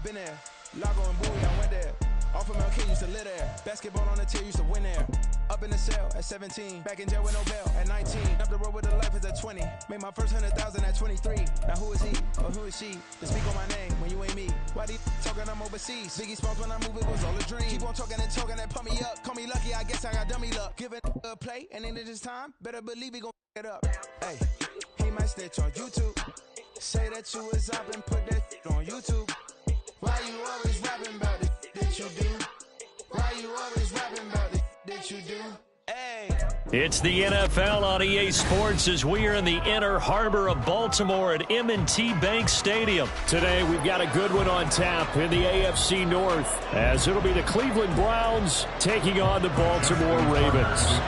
been there. Lago and Bowie, I went there. Off of MLK, used to live there. Basketball on the tier, used to win there. Up in the cell at 17. Back in jail with no bail at 19. Up the road with the life is at 20. Made my first 100,000 at 23. Now who is he or who is she to speak on my name when you ain't me? Why they talking I'm overseas? Biggie Smalls when I move it was all a dream. Keep on talking and pump me up. Call me lucky, I guess I got dummy luck. Give it a play and then it's time. Better believe he gon' it up. Hey, he might snitch on YouTube. Say that you was up and put that on YouTube. Why you always rapping about it that you do? Why you always rapping about it that you do? Hey. It's the NFL on EA Sports as we are in the inner harbor of Baltimore at M&T Bank Stadium. Today we've got a good one on tap in the AFC North as it'll be the Cleveland Browns taking on the Baltimore Ravens.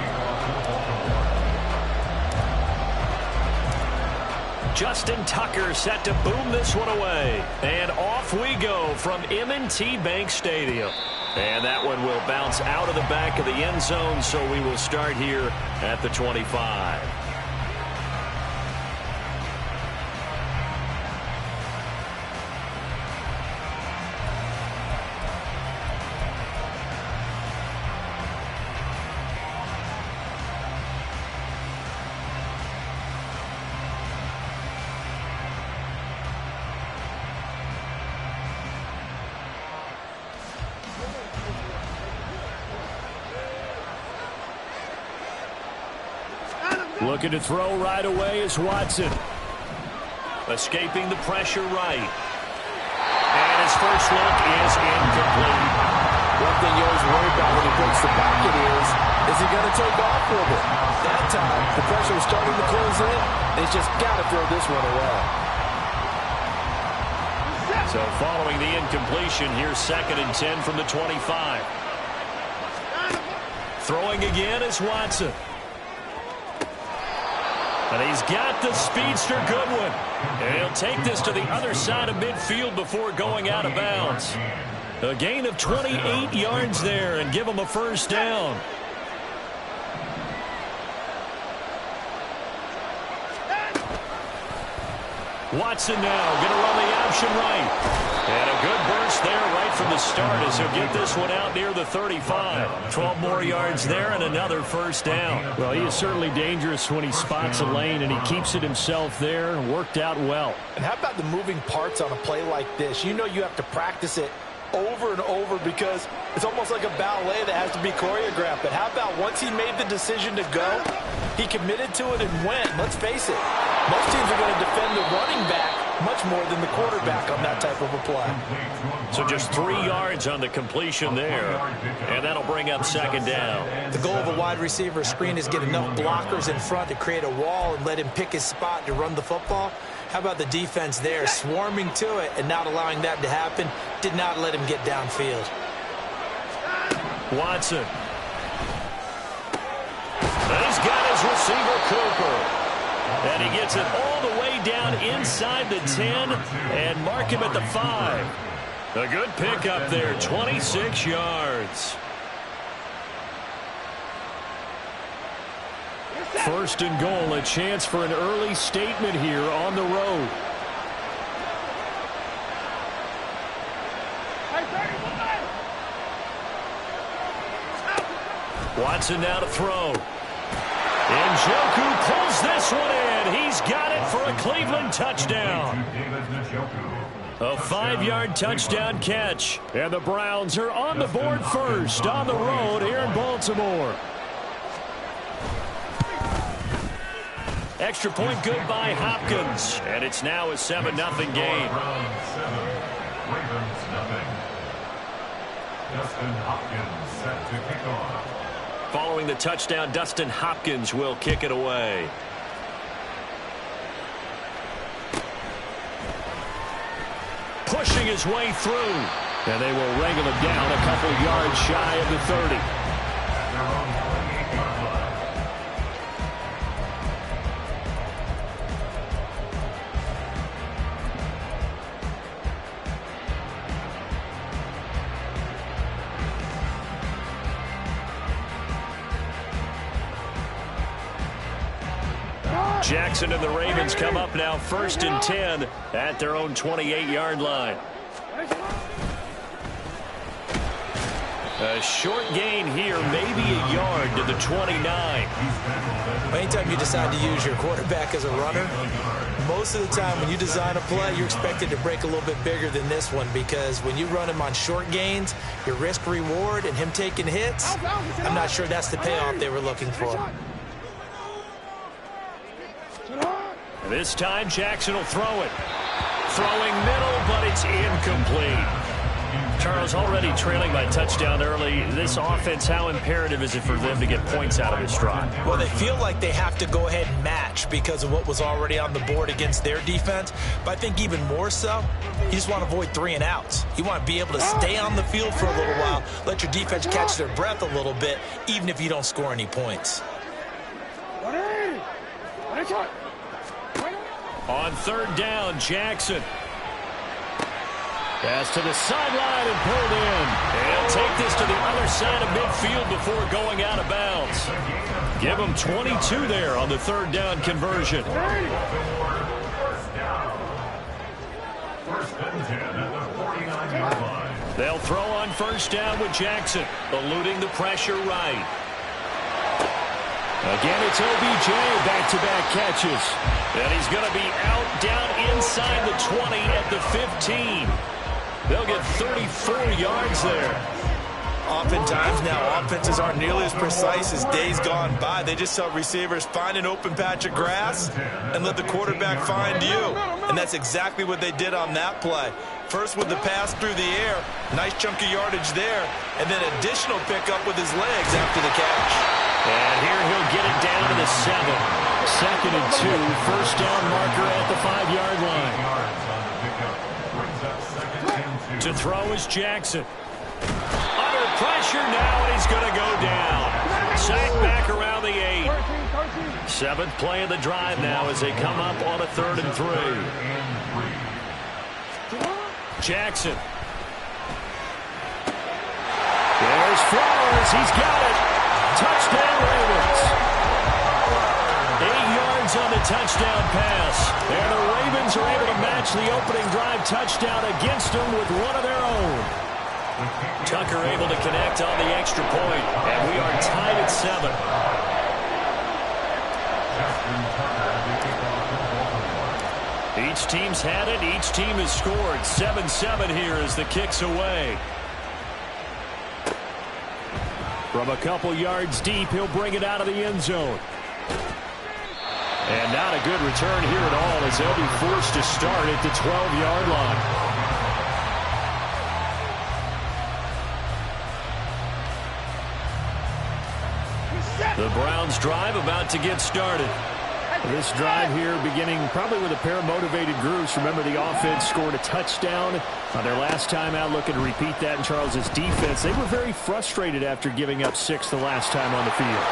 Justin Tucker set to boom this one away. And off we go from M&T Bank Stadium. And that one will bounce out of the back of the end zone, so we will start here at the 25. Looking to throw right away is Watson. Escaping the pressure right. And his first look is incomplete. One thing you always worry about when he breaks the pocket is he going to take off with it? That time, the pressure was starting to close in. He's just got to throw this one away. So following the incompletion, here's 2nd and 10 from the 25. Throwing again is Watson. And he's got the speedster Goodwin. And he'll take this to the other side of midfield before going out of bounds. A gain of 28 yards there and give him a first down. Watson now going to run the option right. And a good burst there right from the start as he'll get this one out near the 35. 12 more yards there and another first down. Well, he is certainly dangerous when he spots a lane, and he keeps it himself there and worked out well. And how about the moving parts on a play like this? You know you have to practice it over and over because it's almost like a ballet that has to be choreographed. But how about once he made the decision to go, he committed to it and went. Let's face it, most teams are going to defend the running back much more than the quarterback on that type of a play. So just 3 yards on the completion there, and that'll bring up 2nd down. The goal of a wide receiver screen is get enough blockers in front to create a wall and let him pick his spot to run the football. How about the defense there, swarming to it and not allowing that to happen? Did not let him get downfield. Watson. And he's got his receiver, Cooper. And he gets it all the way down inside the 10 and mark him at the 5. A good pickup there, 26 yards. 1st and goal, a chance for an early statement here on the road. Watson now to throw. Njoku pulls this one in. He's got it for a Cleveland touchdown. A 5-yard touchdown catch. And the Browns are on the board first on the road here in Baltimore. Extra point good by Hopkins. And it's now a 7-0 game. Ravens nothing. Dustin Hopkins set to kick off. Following the touchdown, Dustin Hopkins will kick it away. Pushing his way through. And they will wrangle him down a couple yards shy of the 30. Jackson and the Ravens come up now 1st and 10 at their own 28-yard line. A short gain here, maybe a yard to the 29. Anytime you decide to use your quarterback as a runner, most of the time when you design a play, you're expected to break a little bit bigger than this one, because when you run him on short gains, your risk-reward and him taking hits, I'm not sure that's the payoff they were looking for. This time, Jackson will throw it. Throwing middle, but it's incomplete. Charles, already trailing by touchdown early. This offense, how imperative is it for them to get points out of this drive? Well, they feel like they have to go ahead and match because of what was already on the board against their defense. But I think even more so, you just want to avoid 3 and outs. You want to be able to stay on the field for a little while, let your defense catch their breath a little bit, even if you don't score any points. On third down, Jackson. Pass to the sideline and pulled in. And take this to the other side of midfield before going out of bounds. Give them 22 there on the third down conversion. First and 10 at the 49-yard line. They'll throw on first down with Jackson, eluding the pressure right. Again, it's OBJ, back-to-back catches. And he's going to be out down inside the 20 at the 15. They'll get 34 yards there. Oftentimes now, offenses aren't nearly as precise as days gone by. They just tell receivers, find an open patch of grass and let the quarterback find you. And that's exactly what they did on that play. First with the pass through the air, nice chunk of yardage there, and then additional pickup with his legs after the catch. And here he'll get it down to the 7. 2nd and 2, first down marker at the 5-yard line. To throw is Jackson. Under pressure now, and he's going to go down. Sacked back around the 8. 7th play of the drive now as they come up on a 3rd and 3. Jackson. There's Flowers. He's got it. Touchdown, Ravens. 8 yards on the touchdown pass. And the Ravens are able to match the opening drive touchdown against them with one of their own. Tucker able to connect on the extra point, and we are tied at 7. Each team's had it. Each team has scored. 7-7 here as the kick's away. From a couple yards deep, he'll bring it out of the end zone. And not a good return here at all as they'll be forced to start at the 12-yard line. The Browns drive about to get started. This drive here beginning probably with a pair of motivated groups. Remember, the offense scored a touchdown on their last time out. Looking to repeat that in Charles's defense. They were very frustrated after giving up 6 the last time on the field.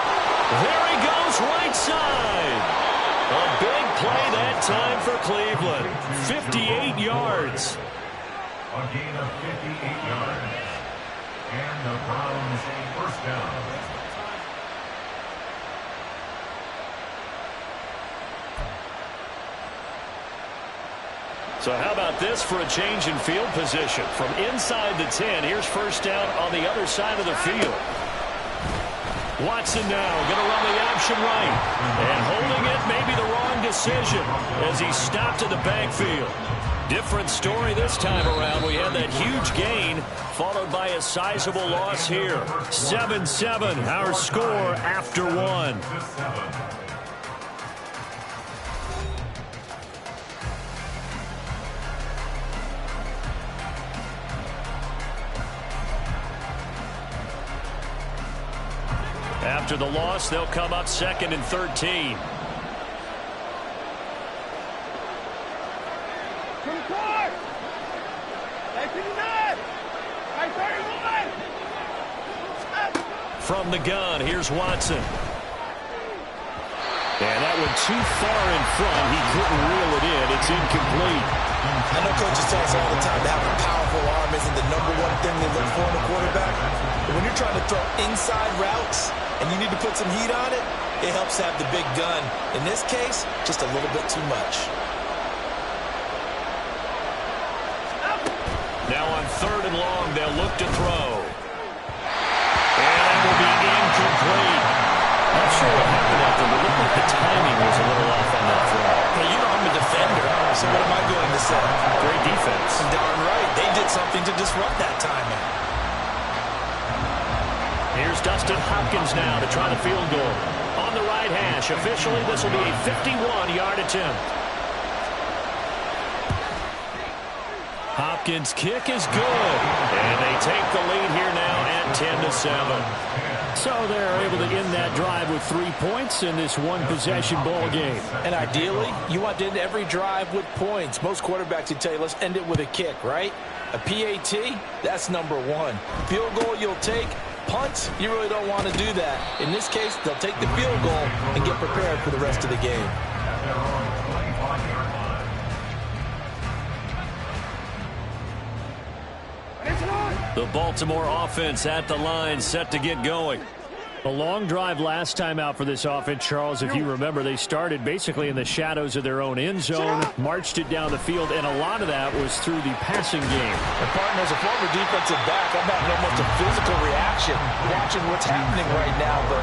There he goes, right side. A big play that time for Cleveland. 58 yards. A gain of 58 yards. And the Browns first down. So how about this for a change in field position? From inside the 10, here's first down on the other side of the field. Watson now going to run the option right. And holding it may be the wrong decision as he stopped in the backfield. Different story this time around. We had that huge gain followed by a sizable loss here. 7-7, our score after 1. After the loss, they'll come up 2nd and 13. From the gun, here's Watson. And that one too far in front. He couldn't reel it in. It's incomplete. I know coaches tell us all the time that having a powerful arm isn't the #1 thing they look for in a quarterback. But when you're trying to throw inside routes and you need to put some heat on it, it helps to have the big gun. In this case, just a little bit too much. Now on 3rd and long, they'll look to throw. And that will be incomplete. Not sure what happened out there, but it looked like the timing was a little off on that throw. Hey, you know I'm a defender, so what am I going to say? Great defense. Darn right. They did something to disrupt that timing. Here's Dustin Hopkins now to try the field goal. On the right hash, officially this will be a 51-yard attempt. Hopkins' kick is good. And they take the lead here now at 10-7. So they're able to end that drive with 3 points in this one-possession ball game. And ideally, you want to end every drive with points. Most quarterbacks would tell you, let's end it with a kick, right? A PAT, that's number 1. Field goal you'll take. Punts, you really don't want to do that. In this case, they'll take the field goal and get prepared for the rest of the game. The Baltimore offense at the line, set to get going. A long drive last time out for this offense, Charles. If you remember, they started basically in the shadows of their own end zone, marched it down the field, and a lot of that was through the passing game. And partner, as a former defensive back, I'm having almost a physical reaction watching what's happening right now. But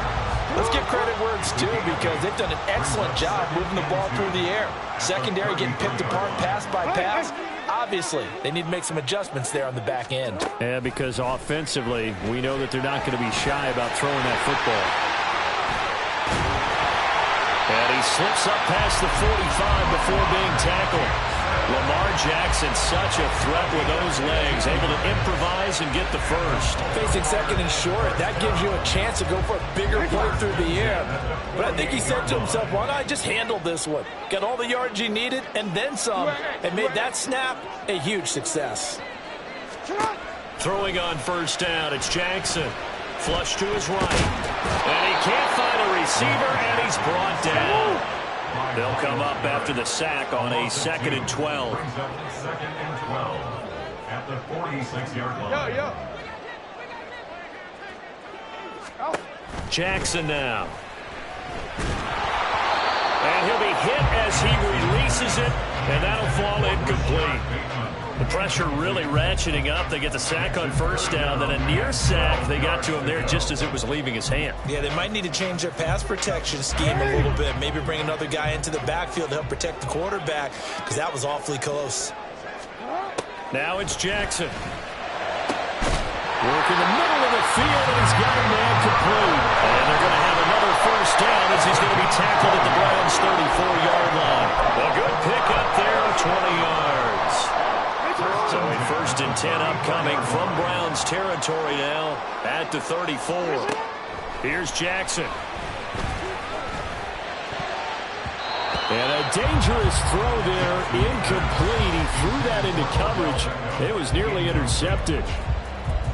let's give credit where it's due, because they've done an excellent job moving the ball through the air. Secondary getting picked apart pass by pass. Obviously, they need to make some adjustments there on the back end. Yeah, because offensively, we know that they're not going to be shy about throwing that football. And he slips up past the 45 before being tackled. Lamar Jackson, such a threat with those legs, able to improvise and get the first. Facing 2nd and short, that gives you a chance to go for a bigger play through the air. But I think he said to himself, why not I just handle this one? Got all the yards he needed and then some, and made that snap a huge success. Throwing on 1st down, it's Jackson. Flush to his right. And he can't find a receiver, and he's brought down. They'll come up after the sack on a 2nd and 12. 2nd and 12 at the 46-yard line. Jackson now. And he'll be hit as he releases it, and that'll fall incomplete. The pressure really ratcheting up. They get the sack on 1st down, then a near sack. They got to him there just as it was leaving his hand. Yeah, they might need to change their pass protection scheme a little bit. Maybe bring another guy into the backfield to help protect the quarterback, because that was awfully close. Now it's Jackson. Work in the middle of the field, and he's got a man complete. And they're going to have another 1st down as he's going to be tackled at the Browns' 34-yard line. A good pick up there of 20 yards. So a 1st and 10 upcoming from Browns territory now at the 34. Here's Jackson. And a dangerous throw there, incomplete. He threw that into coverage. It was nearly intercepted.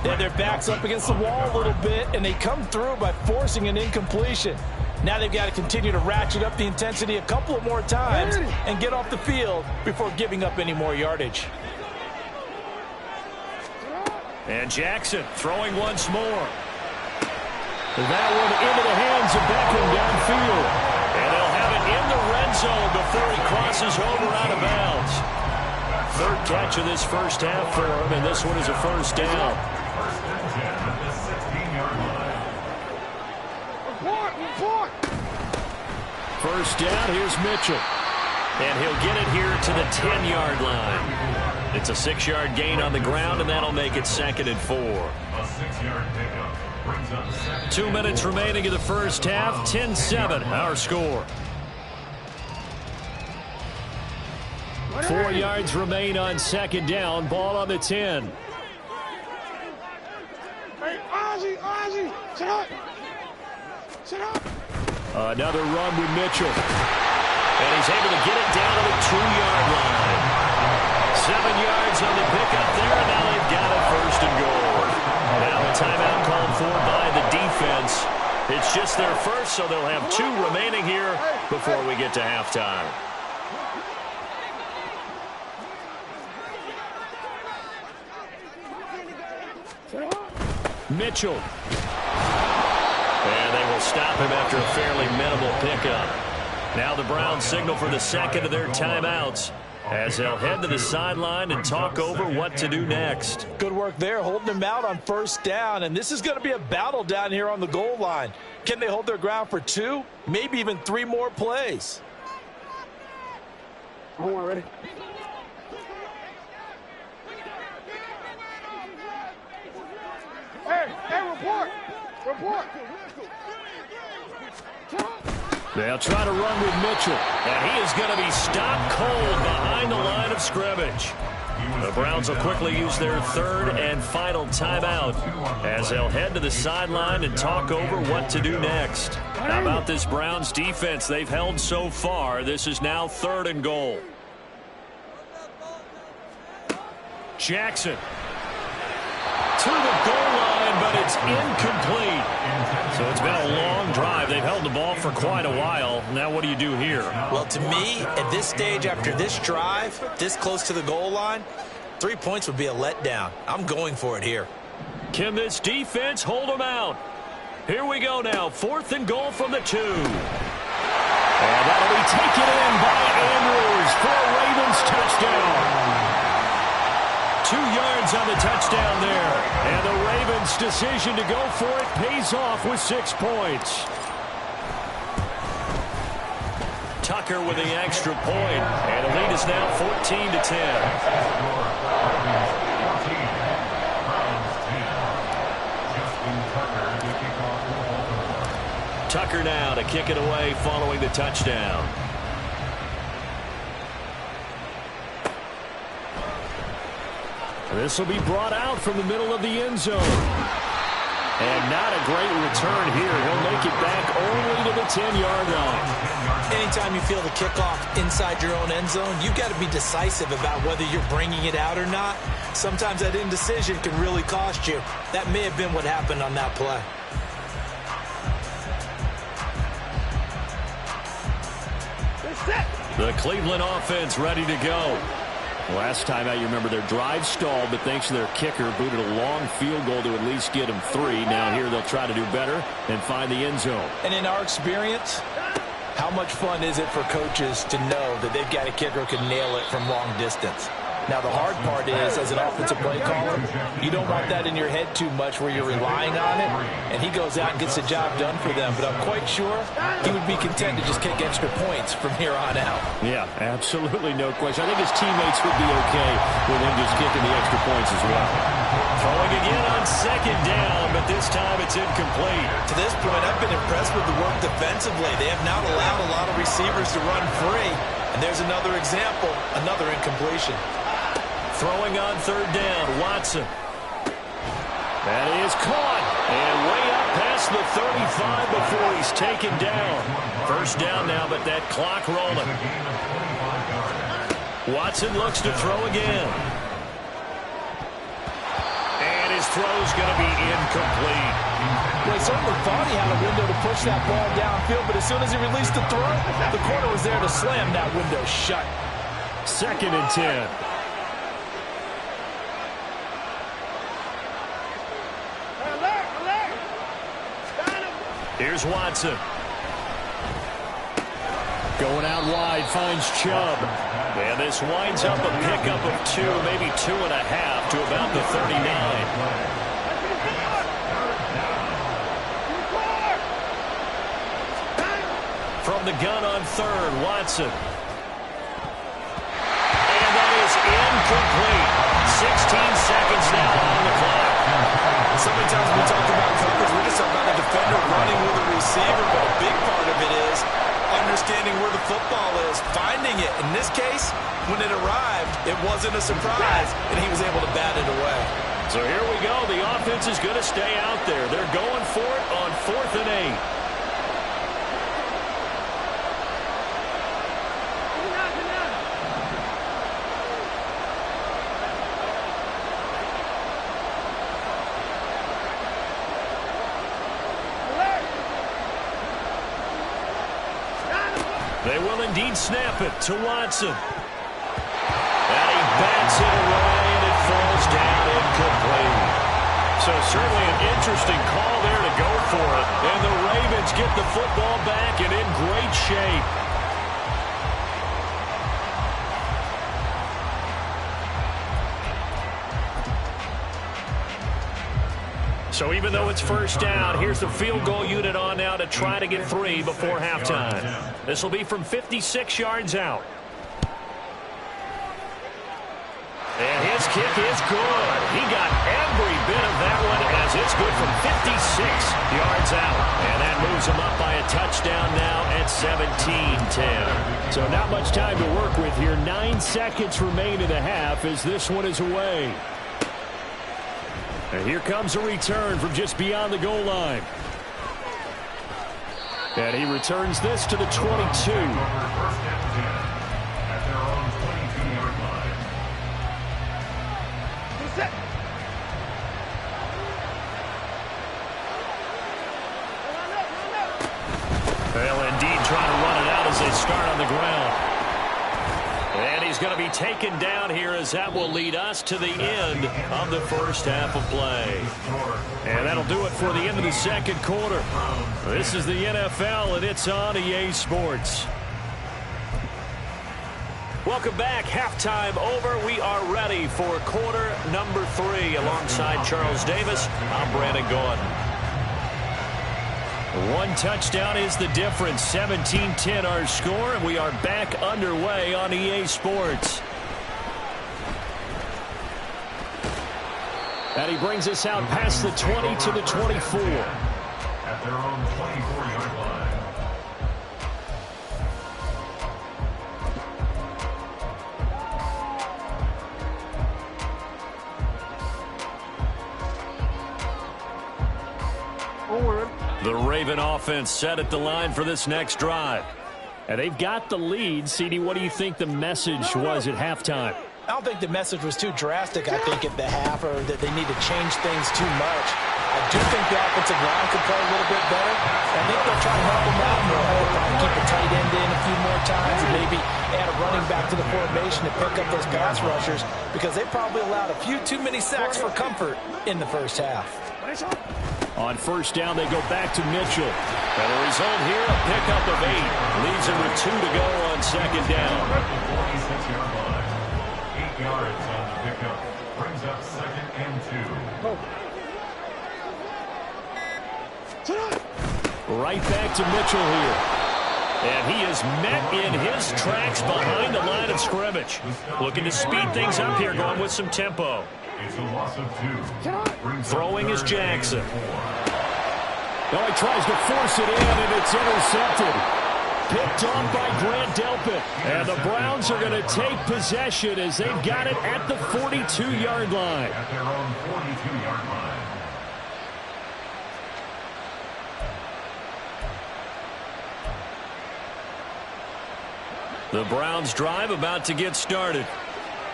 Yeah, their back's up against the wall a little bit, and they come through by forcing an incompletion. Now they've got to continue to ratchet up the intensity a couple of more times and get off the field before giving up any more yardage. And Jackson throwing once more. That one into the hands of Beckham downfield. And they'll have it in the red zone before he crosses over out of bounds. 3rd catch of this 1st half for him, and this one is a 1st down. 1st and 10 at the 16-yard line. 1st down, here's Mitchell. And he'll get it here to the 10-yard line. It's a 6-yard gain on the ground, and that'll make it 2nd and 4. A 6-yard pickup brings up 2nd. 2 minutes remaining in the 1st half. 10-7, our score. 4 yards remain on 2nd down. Ball on the 10. Hey, Ozzie, sit up. Sit up. Another run with Mitchell. And he's able to get it down to the 2-yard line. 7 yards on the pickup there, and now they've got it 1st and goal. Now a timeout called for by the defense. It's just their first, so they'll have 2 remaining here before we get to halftime. Mitchell. And they will stop him after a fairly minimal pickup. Now the Browns signal for the 2nd of their timeouts. as they'll head to the sideline and talk over what to do next. Good work there, holding them out on first down, and this is going to be a battle down here on the goal line. Can they hold their ground for 2, maybe even 3 more plays? Ready? Hey, report. They'll try to run with Mitchell, and he is going to be stopped cold behind the line of scrimmage. The Browns will quickly use their third and final timeout as they'll head to the sideline and talk over what to do next. How about this Browns defense they've held so far? This is now 3rd and goal. Jackson to the goal line, but it's incomplete. So it's been a long drive. They've held the ball for quite a while. Now what do you do here? Well, to me, at this stage after this drive, this close to the goal line, 3 points would be a letdown. I'm going for it here. Can this defense hold them out? Here we go now. 4th and goal from the 2. And that'll be taken in by Andrews for a Ravens touchdown. 2 yards on the touchdown there. And the Ravens' decision to go for it pays off with 6 points. Tucker with the extra point. And the lead is now 14-10. Tucker now to kick it away following the touchdown. This will be brought out from the middle of the end zone. And not a great return here. He'll make it back only to the 10-yard line. Anytime you feel the kickoff inside your own end zone, you've got to be decisive about whether you're bringing it out or not. Sometimes that indecision can really cost you. That may have been what happened on that play. The Cleveland offense ready to go. Last time out, you remember their drive stalled, but thanks to their kicker, booted a long field goal to at least get them 3. Now here they'll try to do better and find the end zone. And in our experience, how much fun is it for coaches to know that they've got a kicker who can nail it from long distance? Now, the hard part is, as an offensive play caller, you don't want that in your head too much where you're relying on it, and he goes out and gets the job done for them. But I'm quite sure he would be content to just kick extra points from here on out. Yeah, absolutely no question. I think his teammates would be okay with him just kicking the extra points as well. Throwing again on 2nd down, but this time it's incomplete. To this point, I've been impressed with the work defensively. They have not allowed a lot of receivers to run free. And there's another example, another incompletion. Throwing on 3rd down, Watson. That is caught. And way up past the 35 before he's taken down. 1st down now, but that clock rolling. Watson looks to throw again. And his throw's going to be incomplete. Well, he certainly thought he had a window to push that ball downfield, but as soon as he released the throw, the corner was there to slam that window shut. 2nd and 10. Here's Watson. Going out wide, finds Chubb. And this winds up a pickup of 2, maybe 2.5 to about the 39. From the gun on 3rd, Watson. And that is incomplete. 16 seconds now on the clock. So many times we talk about coverage, we're just talking about a defender running with a receiver, but a big part of it is understanding where the football is, finding it. In this case, when it arrived, it wasn't a surprise, and he was able to bat it away. So here we go. The offense is going to stay out there. They're going for it on 4th and 8. They will indeed snap it to Watson. And he bats it away, and it falls down incomplete. So certainly an interesting call there to go for it. And the Ravens get the football back and in great shape. So even though it's first down, here's the field goal unit on now to try to get 3 before halftime. This will be from 56 yards out. And his kick is good. He got every bit of that one as it's good from 56 yards out. And that moves him up by a touchdown now at 17-10. So not much time to work with here. 9 seconds remain in the half as this one is away. And here comes a return from just beyond the goal line. And he returns this to the 22. They'll indeed try to run it out as they start on the ground. And he's going to be taken down here as that will lead us to the end of the first half of play. And that'll do it for the end of the second quarter. This is the NFL, and it's on EA Sports. Welcome back. Halftime over. We are ready for quarter number 3. Alongside Charles Davis, I'm Brandon Gordon. One touchdown is the difference. 17-10 our score, and we are back underway on EA Sports. And he brings us out past the 20 to the 24. At their own 24-yard line. The Raven offense set at the line for this next drive. And they've got the lead. CD, what do you think the message was at halftime? I don't think the message was too drastic, I think, at the half, or that they need to change things too much. I do think the offensive line could play a little bit better. I think they'll try to help them out more. They'll probably keep a tight end in a few more times and maybe add a running back to the formation to pick up those pass rushers, because they probably allowed a few too many sacks for comfort in the first half. On first down, they go back to Mitchell. And the result here, a pickup of 8. Leaves him with 2 to go on second down. 46-yard line. 8 yards on the pickup. Brings up 2nd and 2. Right back to Mitchell here. And he is met in his tracks behind the line of scrimmage. Looking to speed things up here, going with some tempo. It's a loss of 2. Throwing is Jackson. Now he tries to force it in, and it's intercepted. Picked off by Grant Delpit. And the Browns are going to take possession as they've got it at the 42-yard line. At their own 42-yard line. The Browns drive about to get started.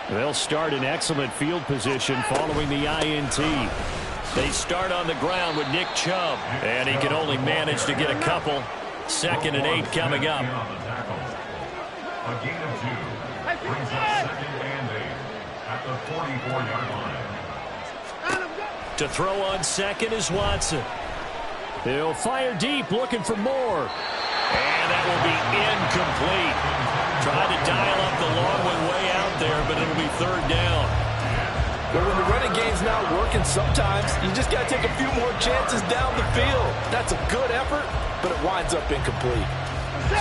They'll start in excellent field position following the INT. They start on the ground with Nick Chubb, and he can only manage to get a couple. 2nd and 8 coming up. A gain of 2. Brings up 2nd and 8 at the 44-yard line. To throw on second is Watson. He'll fire deep, looking for more. And that will be incomplete. Tried to dial up the long one way out there, but it'll be 3rd down. But when the running game's not working, sometimes you just got to take a few more chances down the field. That's a good effort, but it winds up incomplete.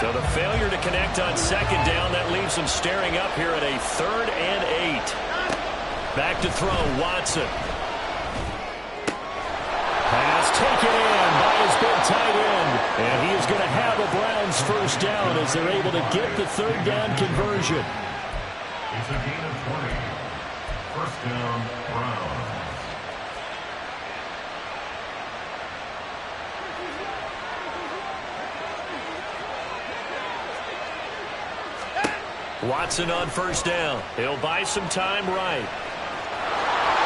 So the failure to connect on second down, that leaves him staring up here at a 3rd and 8. Back to throw, Watson. Pass taken in by his big tight end. And he is going to have a Browns first down as they're able to get the 3rd down conversion. It's a gain of 20. First down, Browns. Watson on first down. He'll buy some time right.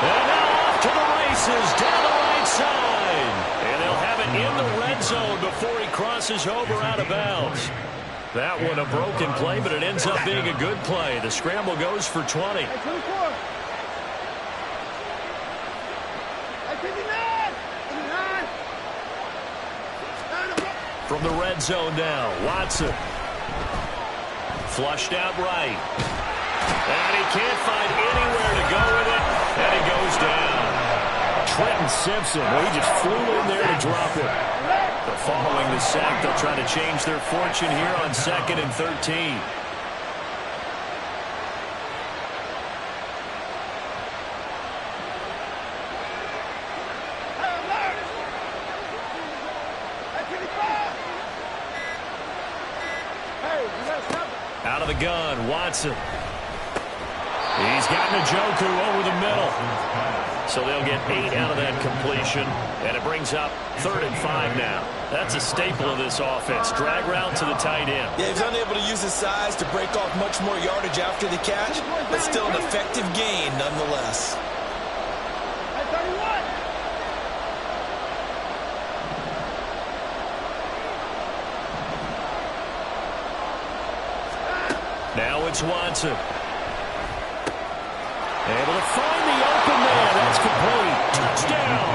And now off to the races down the right side. And they'll have it in the red zone before he crosses over out of bounds. That one a broken play, but it ends up being a good play. The scramble goes for 20. From the red zone now, Watson. Flushed out right. And he can't find anywhere to go with it. And he goes down. Trenton Simpson, well, he just flew in there to drop it. But following the sack, they'll try to change their fortune here on 2nd and 13. Out of the gun, Watson. He's got Njoku over the middle. So they'll get 8 out of that completion, and it brings up 3rd and 5 now. That's a staple of this offense. Drag route to the tight end. Yeah, he's unable to use his size to break off much more yardage after the catch, but still an effective gain nonetheless. Now it's Watson. Able to find the open man. That's complete. Touchdown.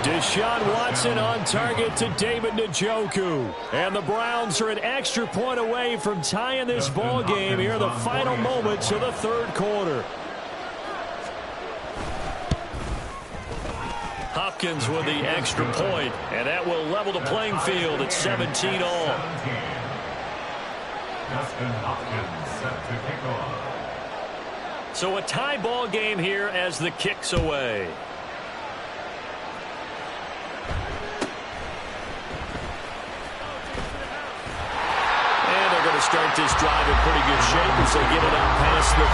Deshaun Watson on target to David Njoku. And the Browns are an extra point away from tying this ball game here in the final moments of the 3rd quarter. Hopkins with the extra point, and that will level the playing field at 17 all. Justin Hopkins set to kick off. So a tie ball game here as the kick's away. And they're going to start this drive in pretty good shape as they get it out past the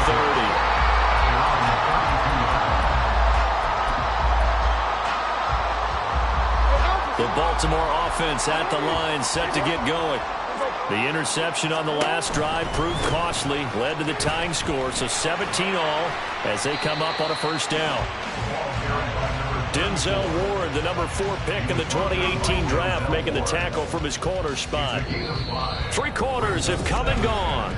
30. The Baltimore offense at the line, set to get going. The interception on the last drive proved costly, led to the tying score, so 17 all as they come up on a 1st down. Denzel Ward, the number 4 pick in the 2018 draft, making the tackle from his corner spot. 3 quarters have come and gone.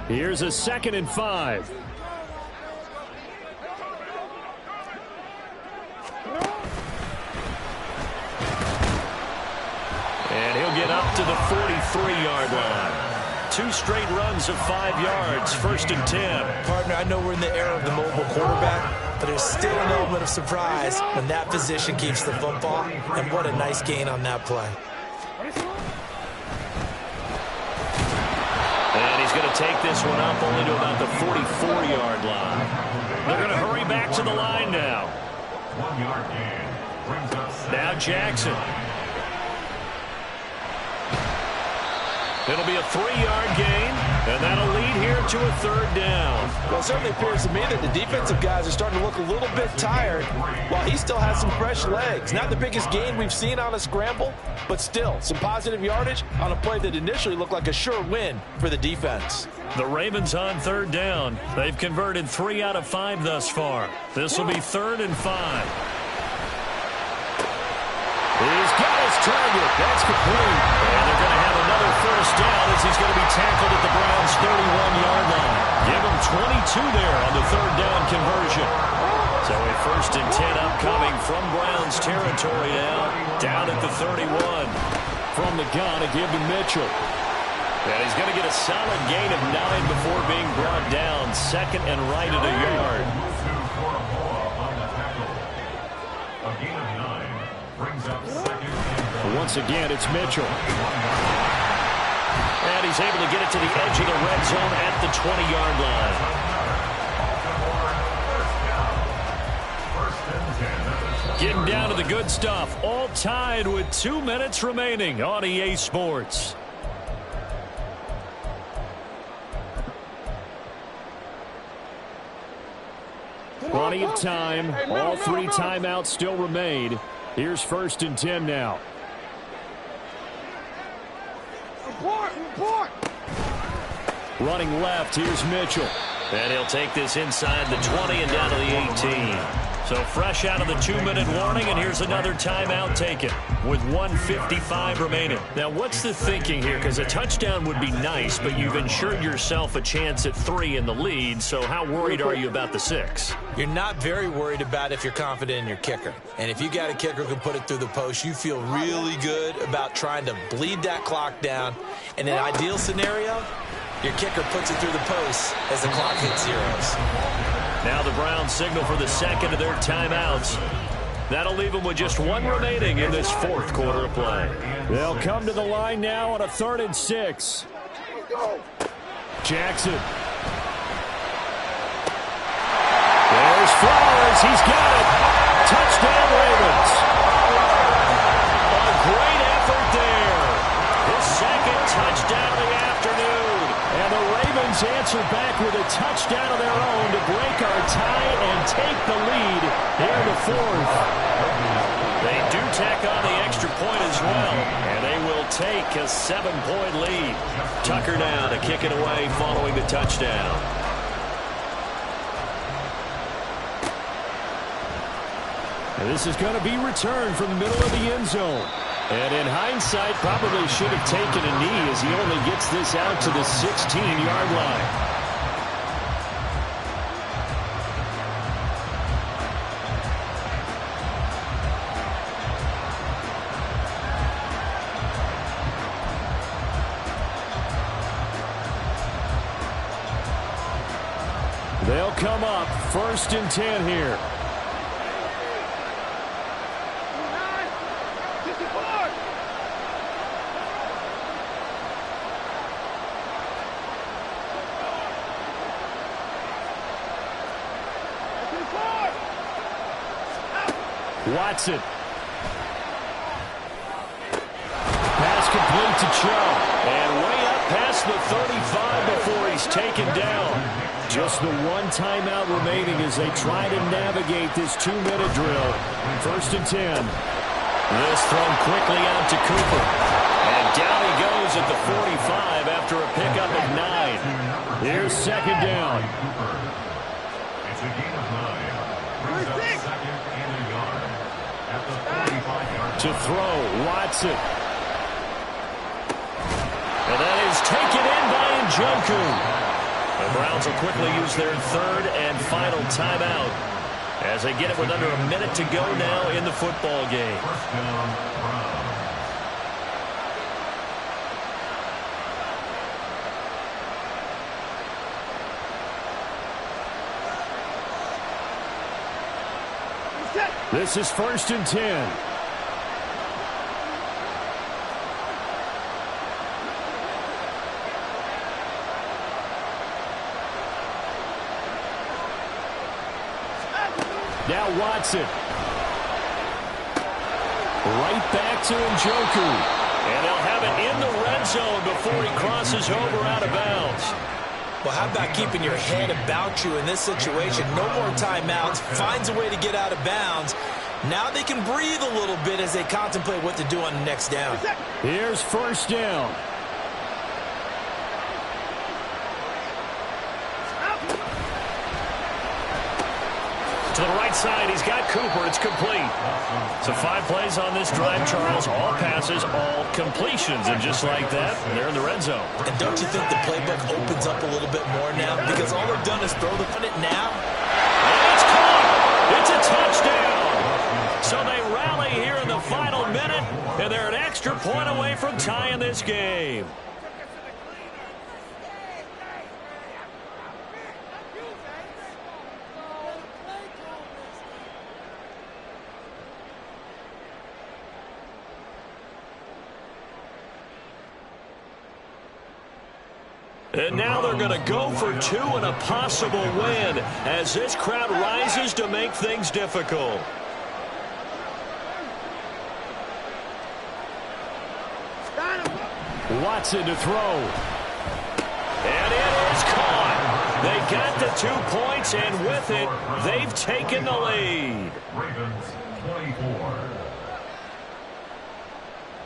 Here's a 2nd and 5. And he'll get up to the 43-yard line. 2 straight runs of 5 yards, 1st and 10. Partner, I know we're in the era of the mobile quarterback, but there's still an element of surprise when that position keeps the football, and what a nice gain on that play. And he's going to take this one up only to about the 44-yard line. They're going to hurry back to the line now. 1-yard gain brings up Now Jackson. It'll be a 3-yard gain, and that'll lead here to a 3rd down. Well, it certainly appears to me that the defensive guys are starting to look a little bit tired while he still has some fresh legs. Not the biggest gain we've seen on a scramble, but still some positive yardage on a play that initially looked like a sure win for the defense. The Ravens on 3rd down. They've converted 3 out of 5 thus far. This will be 3rd and 5. He's got his target. That's complete. And they're going to have another 1st down as he's going to be tackled at the Browns' 31-yard line. Give him 22 there on the 3rd down conversion. So a 1st and 10 upcoming from Browns territory now, down at the 31. From the gun, a give to Mitchell. And he's going to get a solid gain of 9 before being brought down. 2nd and right at a yard. a gain of 9. Brings up 2nd and once again, it's Mitchell. And he's able to get it to the edge of the red zone at the 20-yard line. Getting down to the good stuff. All tied with 2 minutes remaining on EA Sports. Plenty of time. All 3 timeouts still remain. Here's 1st and 10 now. Report! Running left, here's Mitchell. And he'll take this inside the 20 and down to the 18. So fresh out of the 2-minute warning, and here's another timeout taken with 1:55 remaining. Now, what's the thinking here? Because a touchdown would be nice, but you've ensured yourself a chance at 3 in the lead, so how worried are you about the 6? You're not very worried about if you're confident in your kicker. And if you got a kicker who can put it through the post, you feel really good about trying to bleed that clock down. In an ideal scenario, your kicker puts it through the post as the clock hits zeros. Now the Browns signal for the second of their timeouts. That'll leave them with just 1 remaining in this 4th quarter of play. They'll come to the line now on a 3rd and 6. Jackson. There's Flowers. He's got it. Touchdown, Ravens. A great effort there. His 2nd touchdown of the afternoon. And the Ravens answer back with a touchdown of their own to break our tie and take the lead here in the 4th. They do tack on the extra point as well, and they will take a 7-point lead. Tucker now to kick it away following the touchdown. And this is going to be returned from the middle of the end zone. And in hindsight, probably should have taken a knee as he only gets this out to the 16-yard line. They'll come up 1st and 10 here. Watson. Pass complete to Chubb. And way up past the 35 before he's taken down. Just the 1 timeout remaining as they try to navigate this 2-minute drill. 1st and 10. This thrown quickly out to Cooper. And down he goes at the 45 after a pickup of 9. Here's 2nd down. It's a gain of 9. Brings up 2nd and a yard. At the 45-yard To throw, Watson. And that is taken in by Njoku. The Browns will quickly use their 3rd and final timeout as they get it with under a minute to go now in the football game. 1st down, Browns. This is 1st and 10. Now Watson. Right back to Njoku. And they'll have it in the red zone before he crosses over out of bounds. Well, how about keeping your head about you in this situation? No more timeouts. Finds a way to get out of bounds. Now they can breathe a little bit as they contemplate what to do on the next down. Here's 1st down. To the right side, he's got Cooper. It's complete. So 5 plays on this drive, Charles. All passes, all completions. And just like that, they're in the red zone. And don't you think the playbook opens up a little bit more now? Because all they've done is throw the put it now. And it's caught. It's a touchdown. So they rally here in the final minute, and they're an extra point away from tying this game. And now they're going to go for 2 and a possible win as this crowd rises to make things difficult. Watson to throw. And it is caught. They got the 2 points, and with it, they've taken the lead. Ravens 24.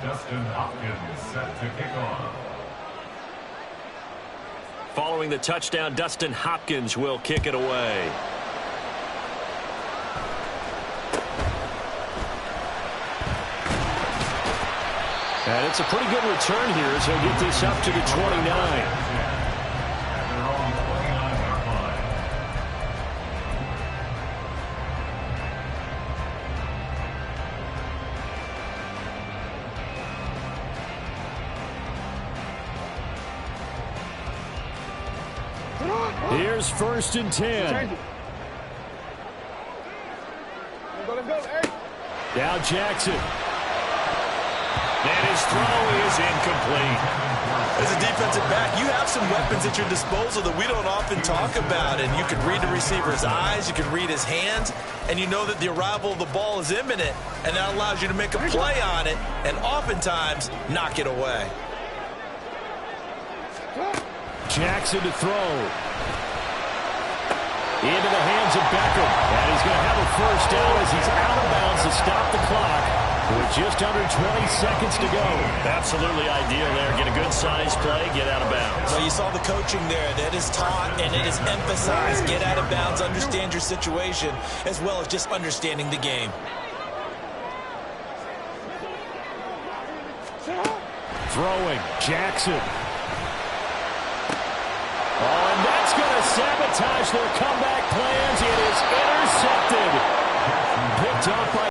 Dustin Hopkins set to kick off. Following the touchdown, Dustin Hopkins will kick it away. And it's a pretty good return here as he'll get this up to the 29. Here's 1st and 10. Now Jackson. And his throw is incomplete. As a defensive back, you have some weapons at your disposal that we don't often talk about. And you can read the receiver's eyes, you can read his hands, and you know that the arrival of the ball is imminent. And that allows you to make a play on it and oftentimes knock it away. Jackson to throw. Into the hands of Beckham. And he's going to have a first down as he's out of bounds to stop the clock with just under 20 seconds to go. Absolutely ideal there. Get a good size play, get out of bounds. Well, you saw the coaching there. That is taught and it is emphasized. Get out of bounds, understand your situation, as well as just understanding the game. Throwing, Jackson. Oh, and that's going to sabotage their comeback plans. It is intercepted. Picked off by